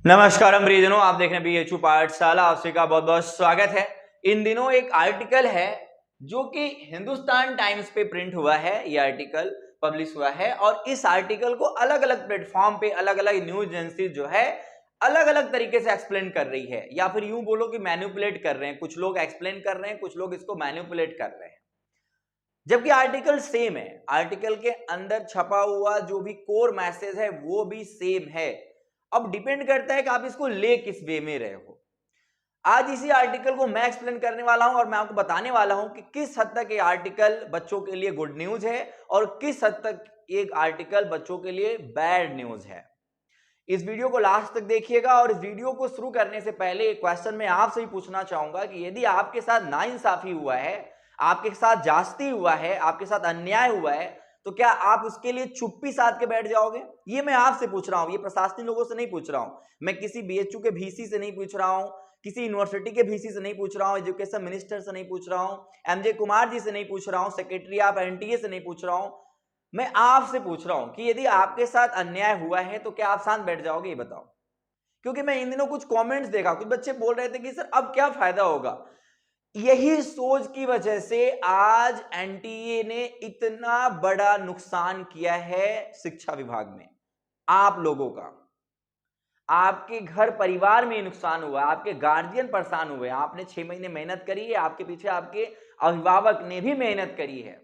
नमस्कार प्रियजनों, आप देख रहे हैं बीएचयू पाठशाला। आपसे का बहुत बहुत स्वागत है। इन दिनों एक आर्टिकल है जो कि हिंदुस्तान टाइम्स पे प्रिंट हुआ है। ये आर्टिकल पब्लिश हुआ है और इस आर्टिकल को अलग अलग प्लेटफॉर्म पे अलग अलग न्यूज एजेंसी जो है अलग अलग तरीके से एक्सप्लेन कर रही है, या फिर यूं बोलो कि मैनिपुलेट कर रहे हैं। कुछ लोग एक्सप्लेन कर रहे हैं, कुछ लोग इसको मैनिपुलेट कर रहे हैं, जबकि आर्टिकल सेम है। आर्टिकल के अंदर छपा हुआ जो भी कोर मैसेज है वो भी सेम है। अब डिपेंड करता है कि आप इसको ले किस वे में रहे हो। आज इसी आर्टिकल को मैं एक्सप्लेन करने वाला हूं और मैं आपको बताने वाला हूं कि किस हद तक ये आर्टिकल बच्चों के लिए गुड न्यूज है और किस हद तक ये आर्टिकल बच्चों के लिए बैड न्यूज है। इस वीडियो को लास्ट तक देखिएगा। और इस वीडियो को शुरू करने से पहले एक क्वेश्चन मैं आपसे ही पूछना चाहूंगा कि यदि आपके साथ नाइंसाफी हुआ है, आपके साथ जास्ती हुआ है, आपके साथ अन्याय हुआ है, तो क्या आप उसके लिए चुप्पी साध के बैठ जाओगे? ये मैं आपसे पूछ रहा हूं, ये प्रशासनिक लोगों से नहीं पूछ रहा हूं, मैं किसी बीएचयू के वीसी से नहीं पूछ रहा हूं, किसी यूनिवर्सिटी के वीसी से नहीं पूछ रहा हूं, एजुकेशन मिनिस्टर से नहीं पूछ रहा हूं, एमजे कुमार जी से नहीं पूछ रहा हूं, सेक्रेटरी ऑफ एनटीए से नहीं पूछ रहा हूं। मैं आपसे पूछ रहा हूं कि यदि आपके साथ अन्याय हुआ है तो क्या आप शांत बैठ जाओगे? ये बताओ। क्योंकि मैं इन दिनों कुछ कमेंट्स देखा, कुछ बच्चे बोल रहे थे कि सर अब क्या फायदा होगा। यही सोच की वजह से आज एनटीए ने इतना बड़ा नुकसान किया है शिक्षा विभाग में। आप लोगों का, आपके घर परिवार में नुकसान हुआ, आपके गार्जियन परेशान हुए। आपने 6 महीने मेहनत करी है, आपके पीछे आपके अभिभावक ने भी मेहनत करी है।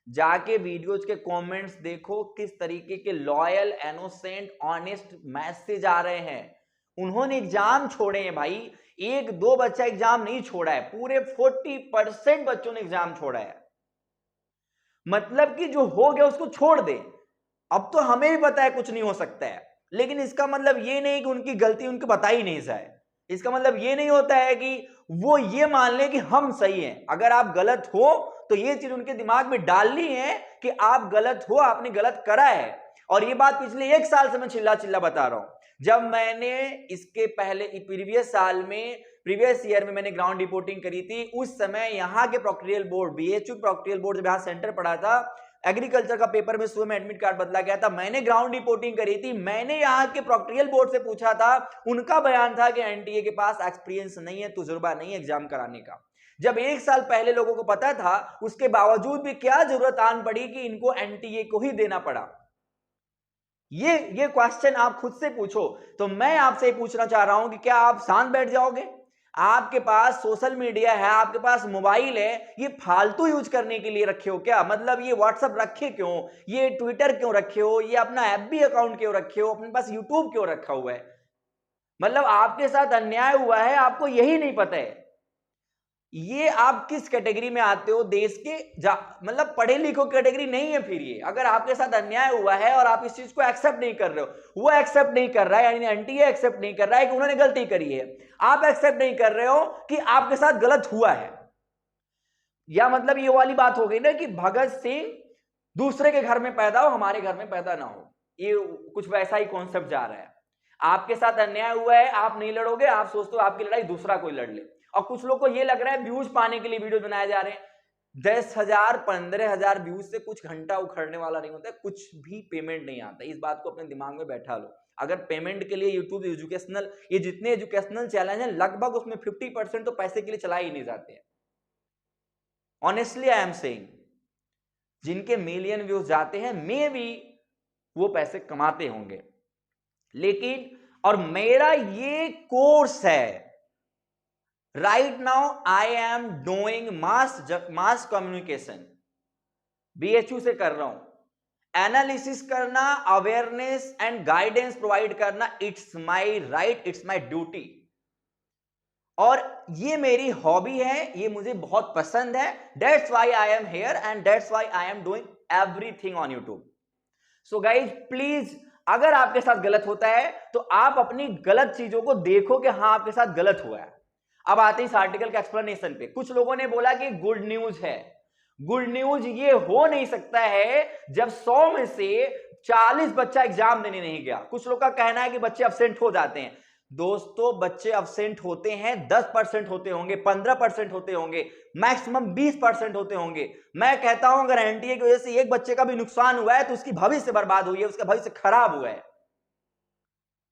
जाके वीडियोज के कमेंट्स देखो, किस तरीके के लॉयल, इनोसेंट, ऑनेस्ट मैसेज आ रहे हैं। उन्होंने एग्जाम छोड़े हैं भाई, एक दो बच्चा एग्जाम नहीं छोड़ा है, पूरे 40% बच्चों ने एग्जाम छोड़ा है। मतलब कि जो हो गया उसको छोड़ दे। अब तो हमें भी पता है कुछ नहीं हो सकता है, लेकिन इसका मतलब ये नहीं कि उनकी गलती उनको बता ही नहीं जाए। इसका मतलब ये नहीं होता है कि वो ये मान ले कि हम सही हैं। अगर आप गलत हो तो ये चीज उनके दिमाग में डालनी है कि आप गलत हो, आपने गलत करा है। और ये बात पिछले 1 साल से मैं चिल्ला चिल्ला बता रहा हूं। जब मैंने इसके पहले प्रीवियस ईयर में मैंने ग्राउंड रिपोर्टिंग करी थी, उस समय यहाँ के proctorial board, BHU proctorial board, जब यहाँ सेंटर पड़ा था, एग्रीकल्चर का पेपर में सुबह में एडमिट कार्ड बदला गया था, मैंने ग्राउंड रिपोर्टिंग करी थी। मैंने यहाँ के प्रोक्टोरियल बोर्ड से पूछा था, उनका बयान था कि एनटीए के पास एक्सपीरियंस नहीं है, तजुर्बा नहीं है एग्जाम कराने का। जब 1 साल पहले लोगों को पता था, उसके बावजूद भी क्या जरूरत आन पड़ी कि इनको एनटीए को ही देना पड़ा? ये क्वेश्चन आप खुद से पूछो। तो मैं आपसे पूछना चाह रहा हूं कि क्या आप शांत बैठ जाओगे? आपके पास सोशल मीडिया है, आपके पास मोबाइल है, ये फालतू यूज करने के लिए रखे हो क्या? मतलब ये व्हाट्सएप रखे क्यों, ये ट्विटर क्यों रखे हो, ये अपना एफबी अकाउंट क्यों रखे हो, अपने पास यूट्यूब क्यों रखा हुआ है? मतलब आपके साथ अन्याय हुआ है, आपको यही नहीं पता है। ये आप किस कैटेगरी में आते हो? देश के मतलब पढ़े लिखो कैटेगरी नहीं है। फिर ये अगर आपके साथ अन्याय हुआ है और आप इस चीज को एक्सेप्ट नहीं कर रहे हो, वो एक्सेप्ट नहीं कर रहा है, यानी एनटीए एक्सेप्ट नहीं कर रहा है कि उन्होंने गलती करी है, आप एक्सेप्ट नहीं कर रहे हो कि आपके साथ गलत हुआ है, या मतलब ये वाली बात हो गई ना कि भगत सिंह दूसरे के घर में पैदा हो, हमारे घर में पैदा ना हो। ये कुछ वैसा ही कॉन्सेप्ट जा रहा है। आपके साथ अन्याय हुआ है, आप नहीं लड़ोगे, आप सोचते हो आपकी लड़ाई दूसरा कोई लड़ ले। और कुछ लोग को ये लग रहा है व्यूज पाने के लिए वीडियो बनाए जा रहे हैं। 10,000 15,000 व्यूज से कुछ घंटा उखड़ने वाला नहीं होता है, कुछ भी पेमेंट नहीं आता। इस बात को अपने दिमाग में बैठा लो। अगर पेमेंट के लिए यूट्यूब एजुकेशनल, ये जितने एजुकेशनल चैनल हैं, लगभग उसमें 50% तो पैसे के लिए चलाए ही नहीं जाते हैं। ऑनेस्टली आई एम सेइंग, जिनके मिलियन व्यूज जाते हैं, मे बी वो पैसे कमाते होंगे। लेकिन और मेरा ये कोर्स है, right now I am doing mass communication, BHU से कर रहा हूं। एनालिसिस करना, अवेयरनेस एंड गाइडेंस प्रोवाइड करना, it's my right, it's my duty. और ये मेरी हॉबी है, ये मुझे बहुत पसंद है। That's why I am here and that's why I am doing everything on YouTube. So guys please, अगर आपके साथ गलत होता है तो आप अपनी गलत चीजों को देखो कि हाँ आपके साथ गलत हुआ है। अब आते हैं इस आर्टिकल के एक्सप्लेनेशन पे। कुछ लोगों ने बोला कि गुड न्यूज है। गुड न्यूज ये हो नहीं सकता है जब 100 में से 40 बच्चा एग्जाम देने नहीं गया। कुछ लोग का कहना है कि बच्चे अब्सेंट हो जाते हैं। दोस्तों, बच्चे अब्सेंट होते हैं, 10% होते होंगे, 15% होते होंगे, मैक्सिमम 20% होते होंगे। मैं कहता हूं अगर एनटीए की वजह से एक बच्चे का भी नुकसान हुआ है तो उसकी भविष्य बर्बाद हुई है, उसका भविष्य खराब हुआ है।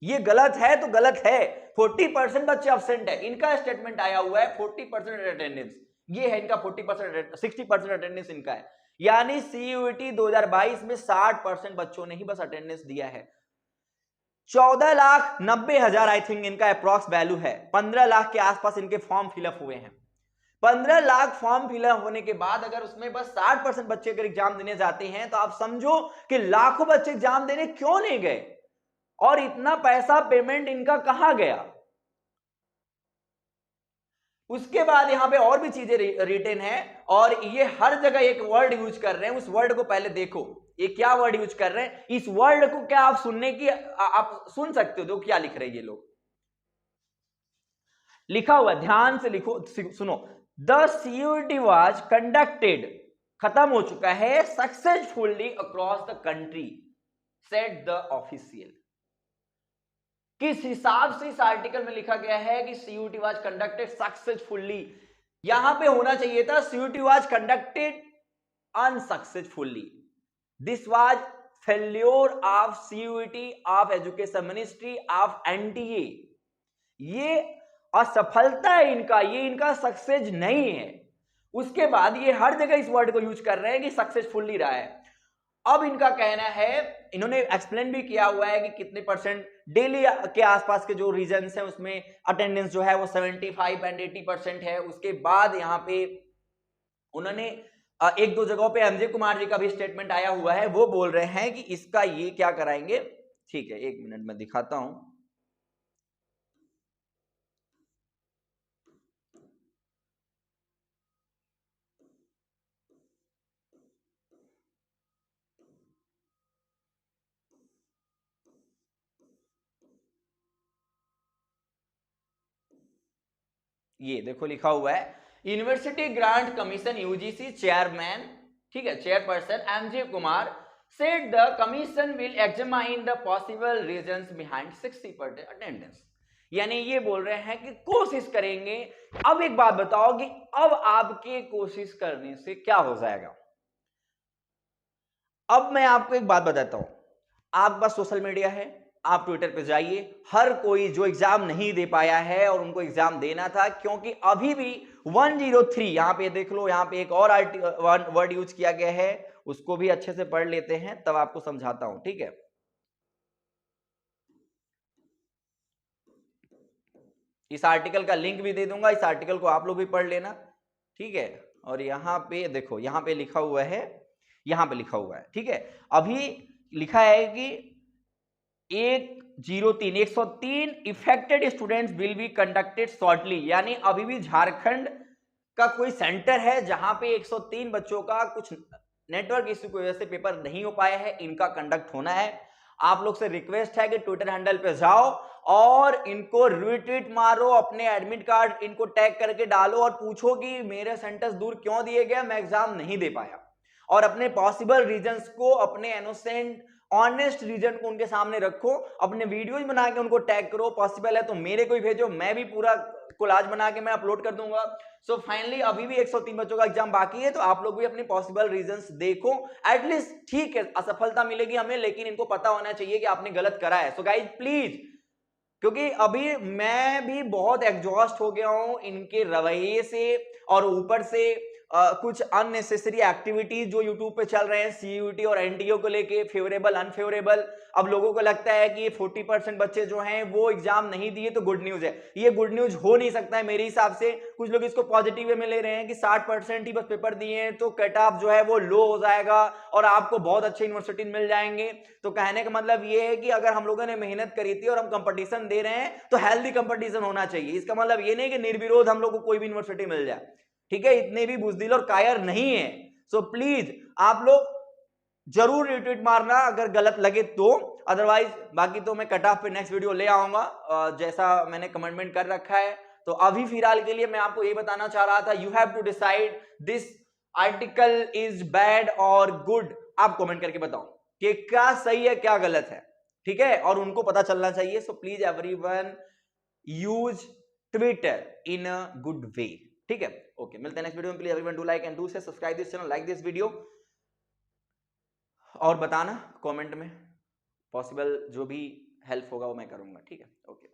ये गलत है तो गलत है। 40% बच्चे अब्सेंट है, इनका स्टेटमेंट आया हुआ है 40% अटेंडेंस, ये है इनका 40%, 60% अटेंडेंस इनका है। यानी सीयूईटी 2022 में 60% बच्चों ने ही बस अटेंडेंस दिया है। 14,90,000 आई थिंक इनका अप्रॉक्स वैल्यू है। 15 लाख के आसपास इनके फॉर्म फिलअप हुए हैं। 15 लाख फॉर्म फिलअप होने के बाद अगर उसमें बस 60% बच्चे अगर एग्जाम देने जाते हैं तो आप समझो कि लाखों बच्चे एग्जाम देने क्यों नहीं गए, और इतना पैसा पेमेंट इनका कहां गया। उसके बाद यहां पे और भी चीजें रिटेन है, और ये हर जगह एक वर्ड यूज कर रहे हैं। उस वर्ड को पहले देखो, ये क्या वर्ड यूज कर रहे हैं। इस वर्ड को क्या आप सुनने की आप सुन सकते हो, जो क्या लिख रहे हैं ये लोग। लिखा हुआ, ध्यान से लिखो, सुनो। द सीयूईटी वाज कंडक्टेड, खत्म हो चुका है, successfully across the country, said the official. किस हिसाब से इस आर्टिकल में लिखा गया है कि सीयूईटी वाज कंडक्टेड सक्सेसफुली, यहां पे होना चाहिए था CUET was conducted unsuccessfully. This was failure of CUET, of education ministry, of NTA. ये असफलता है इनका, ये इनका सक्सेस नहीं है। उसके बाद ये हर जगह इस वर्ड को यूज कर रहे हैं कि सक्सेसफुली रहा है। अब इनका कहना है, इन्होंने एक्सप्लेन भी किया हुआ है कि कितने परसेंट दिल्ली के आसपास के जो रीजन्स हैं उसमें अटेंडेंस जो है वो 75 एंड 80% है। उसके बाद यहाँ पे उन्होंने एक दो जगहों पे एमजे कुमार जी का भी स्टेटमेंट आया हुआ है, वो बोल रहे हैं कि इसका ये क्या कराएंगे। ठीक है, एक मिनट में दिखाता हूं। ये देखो लिखा हुआ है, university grant commission UGC chairman, ठीक है, chairperson MJ Kumar said the commission will examine the possible reasons behind 60% attendance। यानी ये बोल रहे हैं कि कोशिश करेंगे। अब एक बात बताओ कि अब आपके कोशिश करने से क्या हो जाएगा। अब मैं आपको एक बात बताता हूं, आपके पास सोशल मीडिया है, आप ट्विटर पे जाइए, हर कोई जो एग्जाम नहीं दे पाया है और उनको एग्जाम देना था, क्योंकि अभी भी 103 यहां पे देख लो, यहां पे एक और वर्ड यूज किया गया है, उसको भी अच्छे से पढ़ लेते हैं तब आपको समझाता हूं, ठीक है। इस आर्टिकल का लिंक भी दे दूंगा, इस आर्टिकल को आप लोग भी पढ़ लेना, ठीक है। और यहां पे देखो, यहां पे लिखा हुआ है, यहां पे लिखा हुआ है, ठीक है। अभी लिखा है कि 103 affected students will be conducted shortly. यानी अभी भी झारखंड का कोई सेंटर है जहां पे 103 बच्चों का कुछ नेटवर्क इश्यू की वजह से पेपर नहीं हो पाया है, इनका कंडक्ट होना है। आप लोग से रिक्वेस्ट है कि ट्विटर हैंडल पे जाओ और इनको रीट्वीट मारो, अपने एडमिट कार्ड इनको टैग करके डालो और पूछो कि मेरे सेंटर्स दूर क्यों दिए गए, मैं एग्जाम नहीं दे पाया। और अपने पॉसिबल रीजंस को, अपने इनोसेंट ऑनेस्ट रीजन को उनके सामने रखो, अपने वीडियोज बना के उनको टैग करो, पॉसिबल है तो मेरे को ही भेजो, मैं भी पूरा कोलाज बना के मैं अपलोड कर दूंगा। सो फाइनली अभी भी 103 बच्चों का एग्जाम बाकी है, तो आप लोग भी अपने पॉसिबल रीजंस देखो। एटलीस्ट ठीक है, असफलता मिलेगी हमें, लेकिन इनको पता होना चाहिए कि आपने गलत करा है। सो गाइज प्लीज, क्योंकि अभी मैं भी बहुत एग्जॉस्ट हो गया हूं इनके रवैये से, और ऊपर से कुछ अननेसेसरी एक्टिविटीज जो यूट्यूब पे चल रहे हैं सीयूईटी और एनटीओ को लेके, फेवरेबल अनफेवरेबल। अब लोगों को लगता है कि ये 40% बच्चे जो हैं वो एग्जाम नहीं दिए तो गुड न्यूज है। ये गुड न्यूज हो नहीं सकता है मेरे हिसाब से। कुछ लोग इसको पॉजिटिव वे में ले रहे हैं कि 60% ही बस पेपर दिए हैं तो कट ऑफ जो है वो लो हो जाएगा और आपको बहुत अच्छे यूनिवर्सिटी मिल जाएंगे। तो कहने का मतलब ये है कि अगर हम लोगों ने मेहनत करी थी और हम कंपटीशन दे रहे हैं तो हेल्दी कंपटीशन होना चाहिए। इसका मतलब ये नहीं कि निर्विरोध हम लोग को कोई भी यूनिवर्सिटी मिल जाए, ठीक है। इतने भी बुजदिल और कायर नहीं है। सो प्लीज आप लोग जरूर रिट्वीट मारना अगर गलत लगे तो, अदरवाइज बाकी तो मैं कट ऑफ पे नेक्स्ट वीडियो ले आऊंगा जैसा मैंने कमेंटमेंट कर रखा है। तो अभी फिलहाल के लिए मैं आपको ये बताना चाह रहा था, you have to decide this article is bad और गुड। आप कमेंट करके बताओ कि क्या सही है क्या गलत है, ठीक है, और उनको पता चलना चाहिए। So please everyone use Twitter in a good way, ठीक है। ओके, मिलते हैं नेक्स्ट वीडियो में। Please everyone do like and do से subscribe this channel, like this video, और बताना कमेंट में पॉसिबल जो भी हेल्प होगा वो मैं करूंगा, ठीक है, ओके।